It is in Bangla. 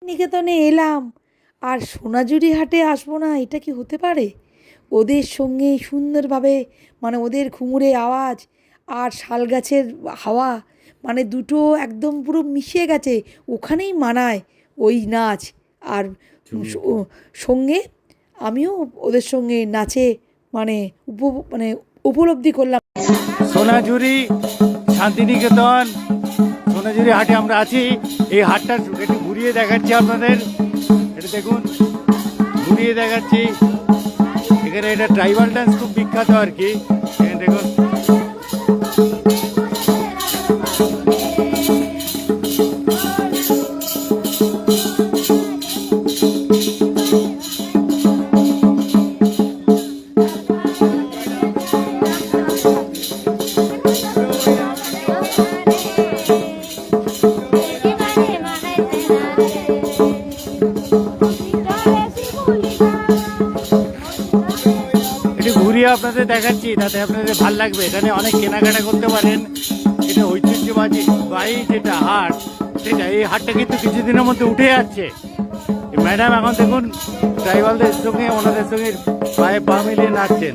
নিকেতনে এলাম আর সোনাঝুরি হাটে আসবো না, এটা কি হতে পারে? ওদের সঙ্গে সুন্দরভাবে, মানে ওদের ঘুঙুরে আওয়াজ আর শাল গাছের হাওয়া, মানে দুটো একদম পুরো মিশে গেছে। ওখানেই মানায় ওই নাচ। আর সঙ্গে আমিও ওদের সঙ্গে নাচে মানে মানে উপলব্ধি করলাম। সোনাঝুরি শান্তিনিকেতন সোনাঝুরি হাটে আমরা আছি। এই হাটটা একটু ঘুরিয়ে দেখাচ্ছি আপনাদের। এটা দেখুন, ঘুরিয়ে দেখাচ্ছি। এখানে এটা ট্রাইবাল ডান্স খুব বিখ্যাত আর কি। এখানে দেখুন, একটু ঘুরিয়ে আপনাদের দেখাচ্ছি, তাতে আপনাদের ভাল লাগবে। এখানে অনেক কেনাকাটা করতে পারেন। এটা ঐতিহ্যবাহী যেটা হাট, সেটা এই হাটটা কিন্তু কিছুদিনের মধ্যে উঠে যাচ্ছে। ম্যাডাম এখন দেখুন ট্রাইবালদের সঙ্গে ওনাদের সঙ্গে পায়ে পা মিলিয়ে নাচছেন।